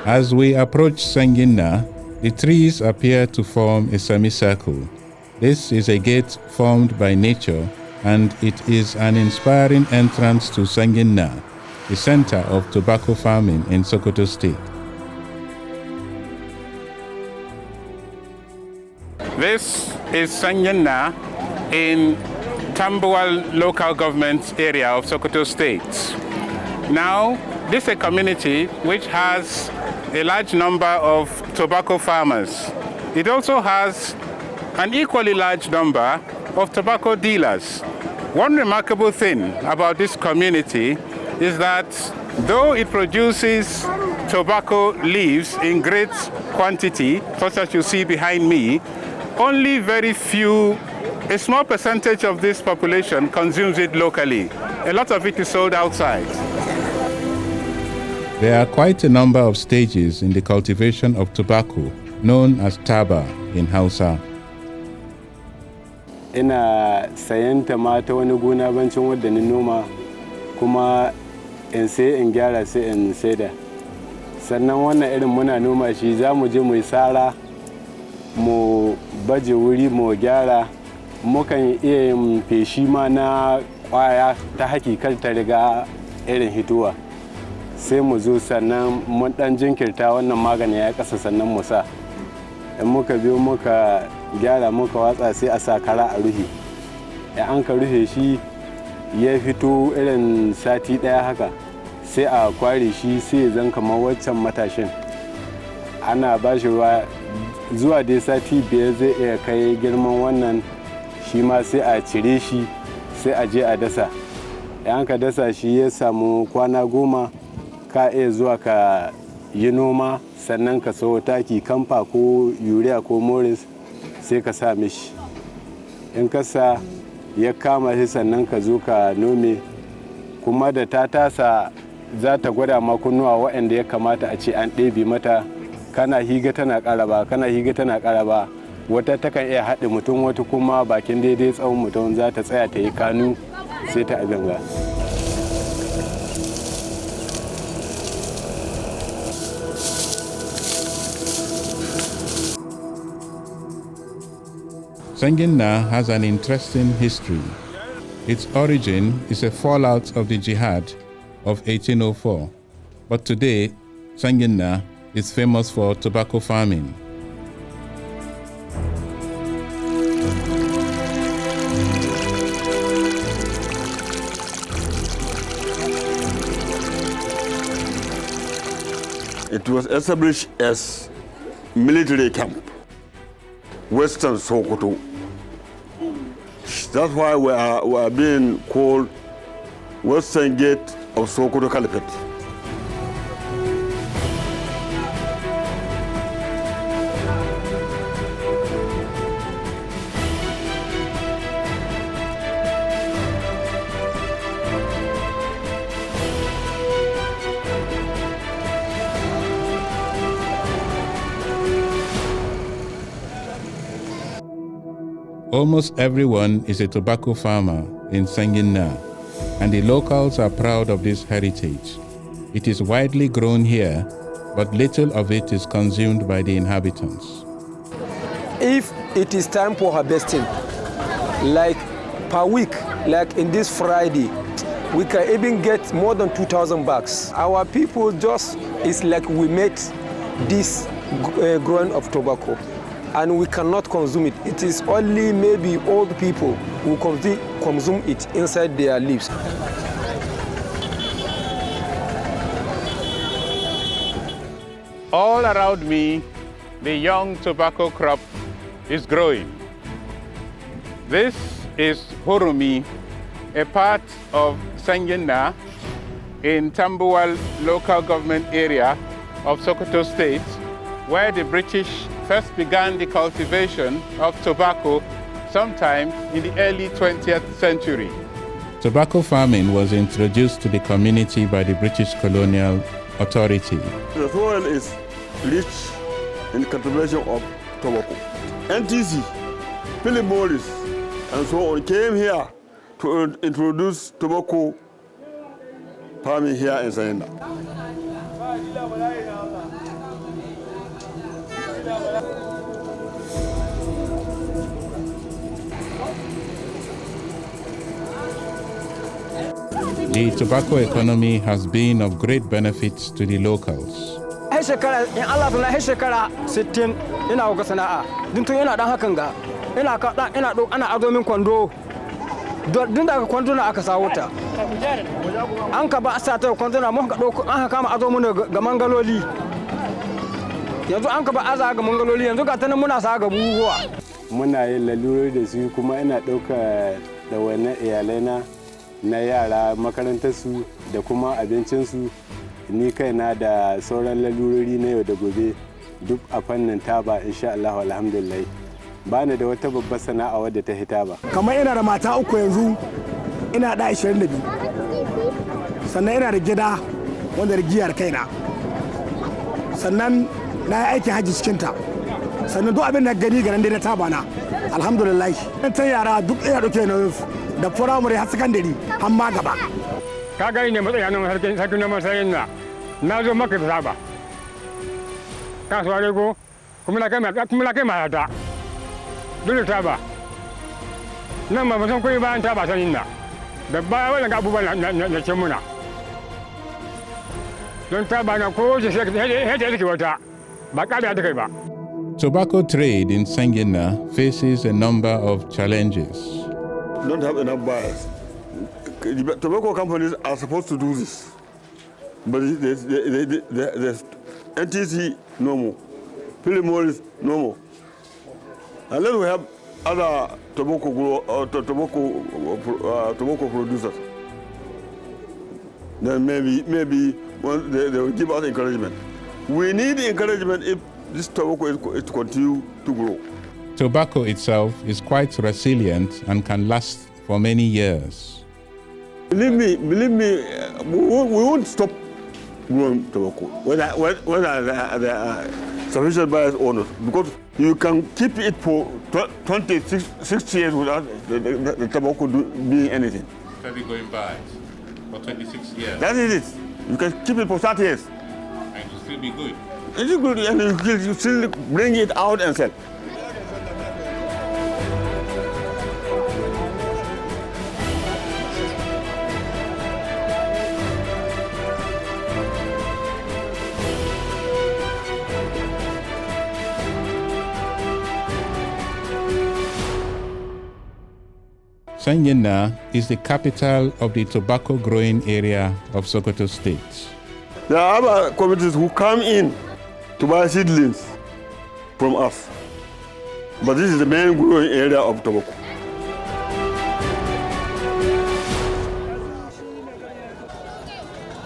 As we approach Sangina, the trees appear to form a semicircle. This is a gate formed by nature, and it is an inspiring entrance to Sangina, the center of tobacco farming in Sokoto State. This is Sangina in Tambuwal local government area of Sokoto State. Now, this is a community which has a large number of tobacco farmers. It also has an equally large number of tobacco dealers. One remarkable thing about this community is that though it produces tobacco leaves in great quantity, such as you see behind me, only a small percentage of this population consumes it locally. A lot of it is sold outside. There are quite a number of stages in the cultivation of tobacco, known as taba in Hausa. Ina sayan ta wani gona bancin wadda ni noma, kuma in sai in gyara sai in saida. Sannan wannan irin muna noma shi za mu je mu yi sara, mu baje wuri mu gyara, mukan iya yin feshi ma na kwaya ta hakikar ta riga irin hituwa. Sai mu zo sannan mun dan jinkirta wannan magani ya kasa sannan mu sa. In muka biyo muka gyara muka watsa sai a sa kara a ruhi. An ka ruhe shi ya fito irin sati daya haka, sai a kware shi sai zan kamar waccan matashin. Ana ba shi ruwa zuwa dai sati 5 zai iya kai girman wannan, shi ma sai a cire shi sai a je a dasa. An ka dasa shi ya samu kwana 10, ka iya zuwa ka yi noma, sannan ka sayo taki kamfa ko urea ko morris sai ka sa mishi. In ka sa ya kama shi sannan ka zo ka nome, kuma da ta tasa za ta gwada ma kunnuwa waɗanda ya kamata a ce an ɗebe mata. Kana higa tana ƙaraba, kana higa tana ƙaraba. Wata takan iya haɗe mutum, wata kuma bakin daidai tsawon mutum za ta tsaya ta yi kanu sai ta abinga. Sangina has an interesting history. Its origin is a fallout of the Jihad of 1804, but today Sangina is famous for tobacco farming. It was established as military camp, Western Sokoto. That's why we are being called Western Gate of Sokoto Caliphate. Almost everyone is a tobacco farmer in Sangina, and the locals are proud of this heritage. It is widely grown here, but little of it is consumed by the inhabitants. If it is time for harvesting, like per week, like in this Friday, we can even get more than 2,000 bags. Our people it's like we made this growing of tobacco, and we cannot consume it. It is only maybe old people who consume it inside their lives. All around me, the young tobacco crop is growing. This is Hurumi, a part of Sangina in Tambuwal local government area of Sokoto State, where the British first began the cultivation of tobacco sometime in the early 20th century. Tobacco farming was introduced to the community by the British colonial authority. The soil is rich in cultivation of tobacco. NTC, Philip Morris, and so on came here to introduce tobacco farming here in Sangina. The tobacco economy has been of great benefit to the locals. In Allah tana shekara 60 ina ga sana'a. Dun tun ina dan hakan ga. Ina ana azo min kwando. Dun daga kwando na aka sawo ta. An ka ba sa ta kwando na mun ka dauko an haka ma azo mun ga mangaloli. Yanzu an ka ba aza ga mangaloli yanzu ga tanan muna sa ga buhuwa. Muna yin lalurori da su kuma ina dauka da wannan iyalaina na yara makarantarsu da kuma abincinsu, ni kaina da sauran lalurori na yau da gobe duk a fannin taba insha Allah alhamdulillah. Ba ni da wata babbar sana'a wadda ta hita ba. Kamar ina da mata uku yanzu, ina da 22, sannan ina da gida wanda da giyar kaina, sannan na yi aikin hajji cikinta, sannan duk abin da gani ganin dai na taba na alhamdulillah. Ta yara duk ina dauke na da firamare har sakandare har ma gaba. Ka gani ne matsayi nan sarkin na matsayin na zo maka da saba. Ka so ko kuma na kai mata. Dole taba. Nan ba san koyi bayan taba sanin na. Da baya wannan abubuwan na ce muna. Don taba na ko ce sai take wata ba kada ta kai ba. Tobacco trade in Sangina faces a number of challenges. Don't have enough buyers. The tobacco companies are supposed to do this, but there's NTC no more, Philip Morris no more. Unless we have other tobacco producers, then maybe they will give us encouragement. We need encouragement if this tobacco is to continue to grow. Tobacco itself is quite resilient and can last for many years. Believe me, we won't stop growing tobacco whether there are sufficient buyers or not, because you can keep it for 26 years without the tobacco being anything. Maybe going by for 26 years. That is it. You can keep it for 30 years. And it will still be good. It is good, and you still bring it out and sell. Sangina is the capital of the tobacco growing area of Sokoto State. There are other communities who come in to buy seedlings from us, but this is the main growing area of tobacco.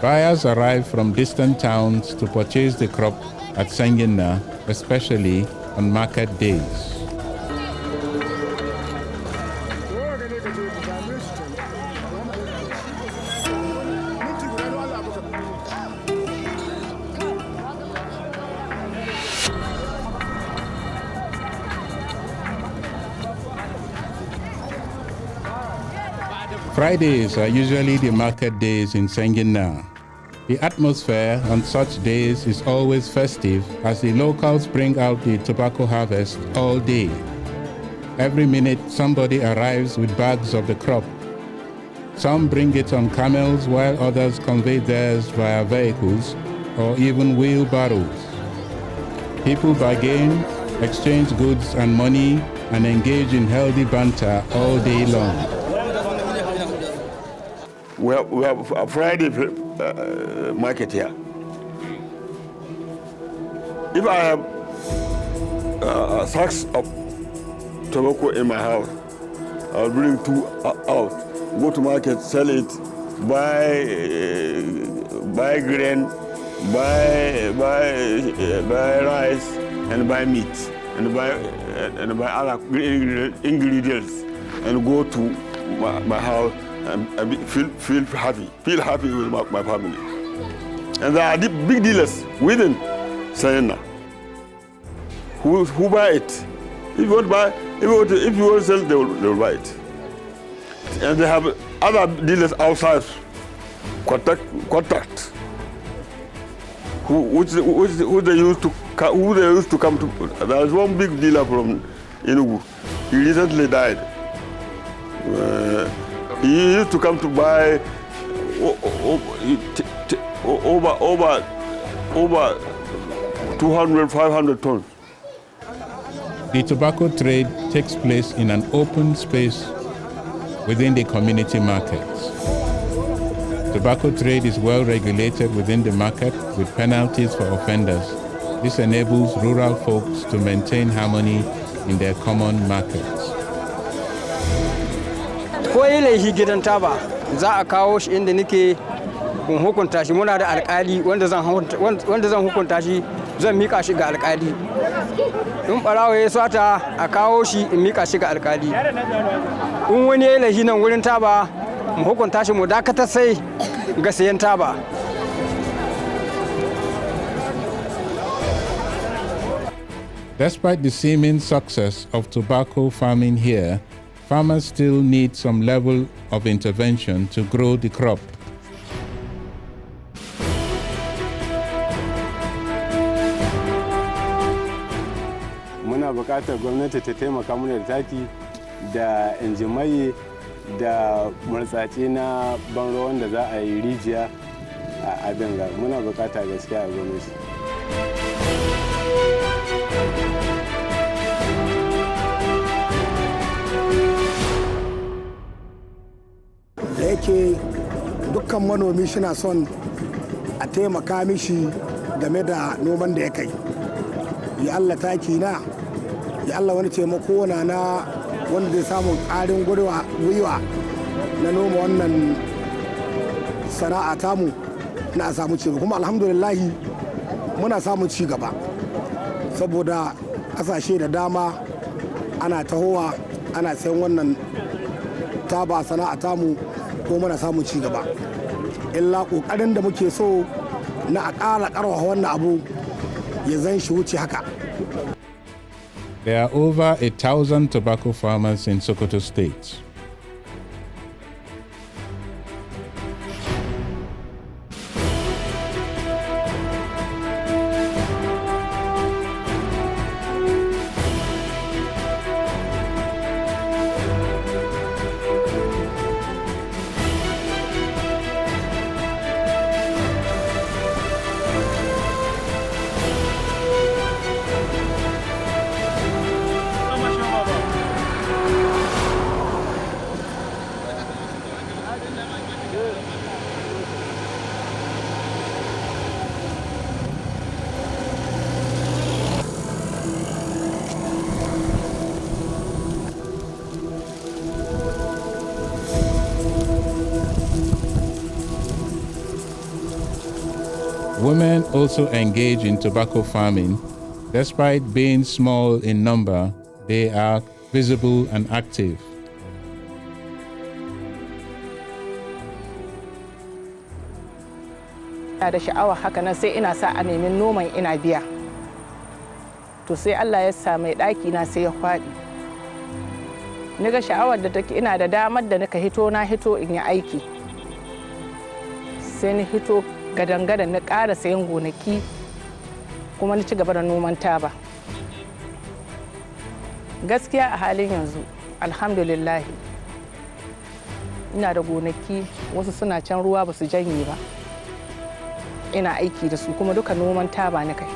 Buyers arrive from distant towns to purchase the crop at Sangina, especially on market days. Fridays are usually the market days in Sangina. The atmosphere on such days is always festive as the locals bring out the tobacco harvest all day. Every minute somebody arrives with bags of the crop. Some bring it on camels while others convey theirs via vehicles or even wheelbarrows. People bargain, exchange goods and money, and engage in healthy banter all day long. We have a Friday market here. If I have sacks of tobacco in my house, I'll bring 2 out, go to market, sell it, buy grain, buy rice, and buy meat, and buy other ingredients, and go to my house and feel happy with my family. And there are big dealers within Sangina who buy it. If you want to buy, if you want to sell, they will buy it. And they have other dealers outside contact. who they used to come to. There's one big dealer from Enugu. He recently died. He used to come to buy over 200, 500 tons. The tobacco trade takes place in an open space within the community markets. Tobacco trade is well regulated within the market with penalties for offenders. This enables rural folks to maintain harmony in their common markets. Ko yi laifi gidan taba za a kawo shi inda nake hukunta shi, muna da alƙali wanda zan hukunta shi, zan mika shi ga alƙali. In ɓarawo ya sata a kawo shi in mika shi ga alƙali. In wani ya laifi nan wurin taba mu hukunta shi mu dakatar sai ga sayan taba. Despite the seeming success of tobacco farming here, farmers still need some level of intervention to grow the crop. Muna buƙatar gwamnati ta taimaka mana da taki da injimai da murtsatse na ban ruwan da za a yi rijiya a Benga. Muna buƙata gaskiya a gwamnati. Da yake dukkan manomi suna son a taimaka mishi game da noman da ya kai. Ya Allah taki na, ya Allah wani taimako na wanda zai samu ƙarin gwiwa na noma wannan sana'a tamu na samu ci gaba. Kuma alhamdulillahi muna samun ci gaba saboda ƙasashe da dama ana tahowa ana sayan wannan taba sana'a tamu ko muna samun ci gaba. Illa ƙoƙarin da muke so na a ƙara ƙarfafa wannan abu ya zan shi wuce haka. There are over 1,000 tobacco farmers in Sokoto State. Women also engage in tobacco farming. Despite being small in number, they are visible and active. Da sha'awa haka nan sai ina sa a nemi noman ina biya. To sai Allah ya sa mai ɗaki na sai ya faɗi. Ni ga sha'awar da take ina da damar da nika hito in yi aiki. Sai ni hito gadan-gadan na ƙara sayan gonaki kuma ni ci gaba da noman taba. Gaskiya a halin yanzu alhamdulillah ina da gonaki wasu suna can ruwa ba su janye ba. Ina aiki da su kuma duka noman taba ni kai.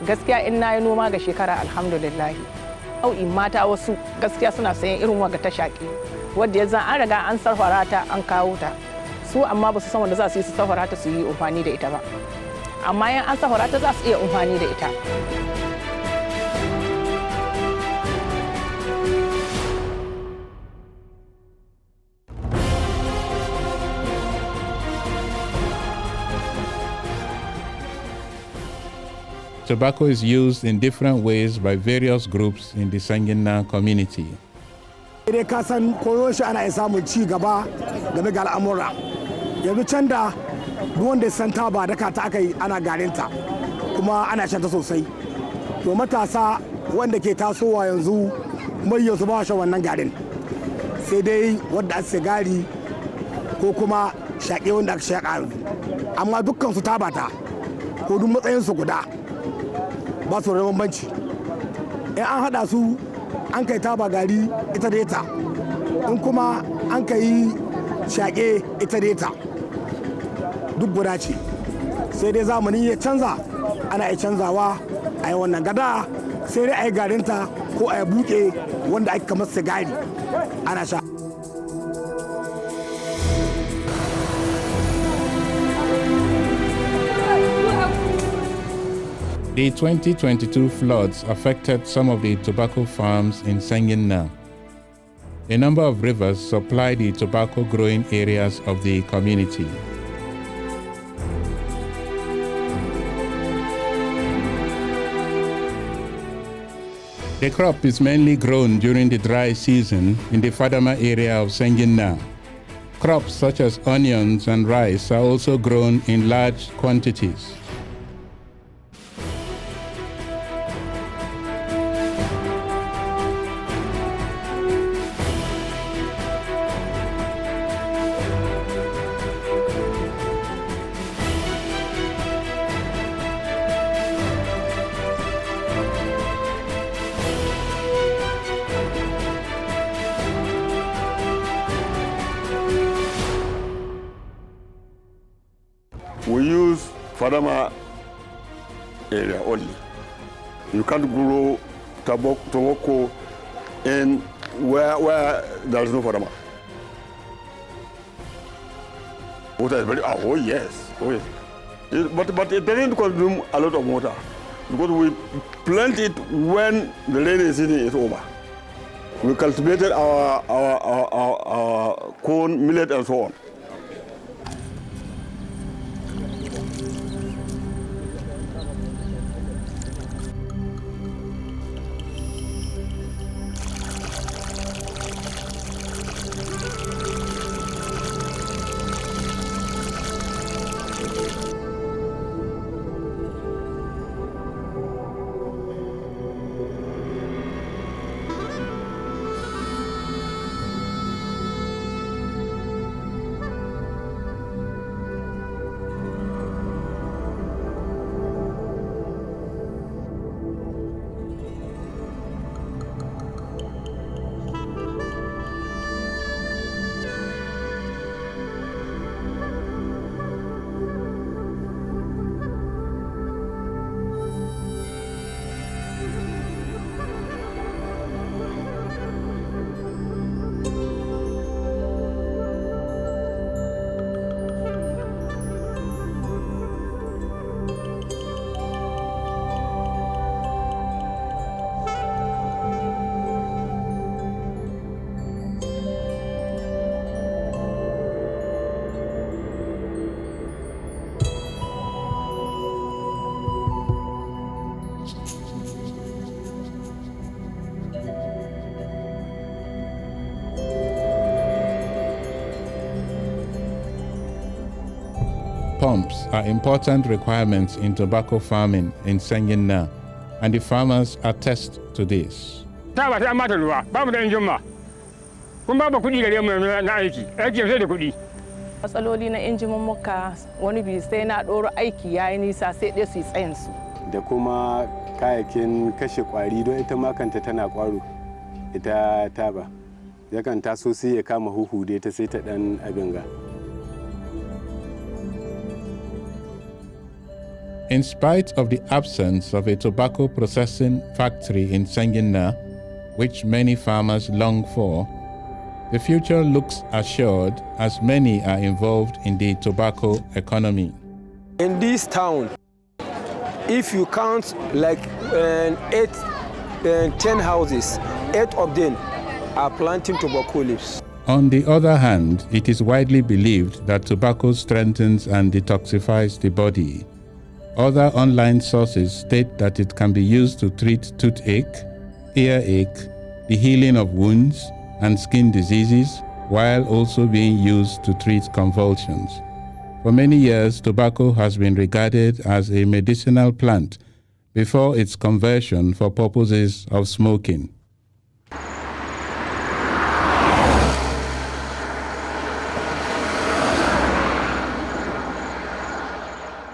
Gaskiya in na yi noma ga shekara alhamdulillah. Au'in mata wasu gaskiya suna sayan irin waga ta shaƙi wadda ya zan an riga an sarfara ta an kawo ta. Su amma ba su san wanda za su yi su safara ta su yi amfani da ita ba, amma yan an safara ta za su iya amfani da ita. Tobacco is used in different ways by various groups in the Sangina community. Dai ka san koyo shi ana iya samun ci gaba game ga al'amura. Yanzu can da duk wanda ya san taba daka ta aka yi ana garinta kuma ana shanta sosai. To matasa wanda ke tasowa yanzu mai su ba shi wannan garin. Sai dai wanda aka sigari ko kuma shaƙe wanda aka shaƙa yanzu. Amma dukkan su taba ta. ko duk matsayinsu guda ba su da bambanci. In an haɗa su an kai taba gari ita da ita, in kuma an kai shaƙe ita da ita, duk guda ce. Sai dai zamani ya canza, ana iya canzawa a yi wannan gada, sai dai a yi garinta ko a yi buɗe wanda ake kamar sigari ana sha. The 2022 floods affected some of the tobacco farms in Sangin. A number of rivers supply the tobacco growing areas of the community. The crop is mainly grown during the dry season in the Fadama area of Sangin. Crops such as onions and rice are also grown in large quantities. We use Fadama area only. You can't grow tobacco in where there is no Fadama. Water is very, oh yes. But it doesn't consume a lot of water because we plant it when the rainy season is over. We cultivated our corn, millet, and so on. Pumps are important requirements in tobacco farming in Sangin, and the farmers attest to this. Matsaloli na injimin muka wani bi sai na ɗoro aiki yayi nisa sai dai su yi tsayin su. Da kuma kayakin kashe kwari don ita ma kanta tana kwaro ita taba. Yakan taso sai ya kama huhu da ita sai ta dan abin ga. In spite of the absence of a tobacco processing factory in Sangin, which many farmers long for, the future looks assured as many are involved in the tobacco economy. In this town, if you count like 10 houses, 8 of them are planting tobacco leaves. On the other hand, it is widely believed that tobacco strengthens and detoxifies the body. Other online sources state that it can be used to treat toothache, earache, the healing of wounds, and skin diseases, while also being used to treat convulsions. For many years, tobacco has been regarded as a medicinal plant before its conversion for purposes of smoking.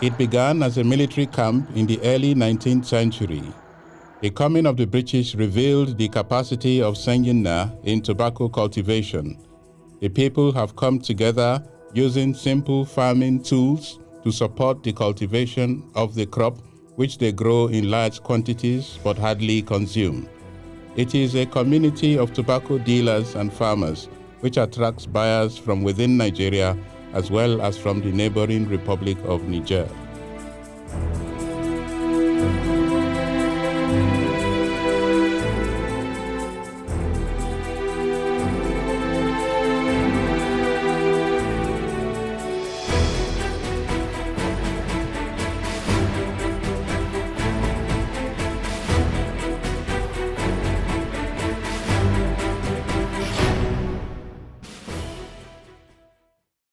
It began as a military camp in the early 19th century. The coming of the British revealed the capacity of Sengina in tobacco cultivation. The people have come together using simple farming tools to support the cultivation of the crop, which they grow in large quantities but hardly consume. It is a community of tobacco dealers and farmers which attracts buyers from within Nigeria as well as from the neighboring Republic of Niger.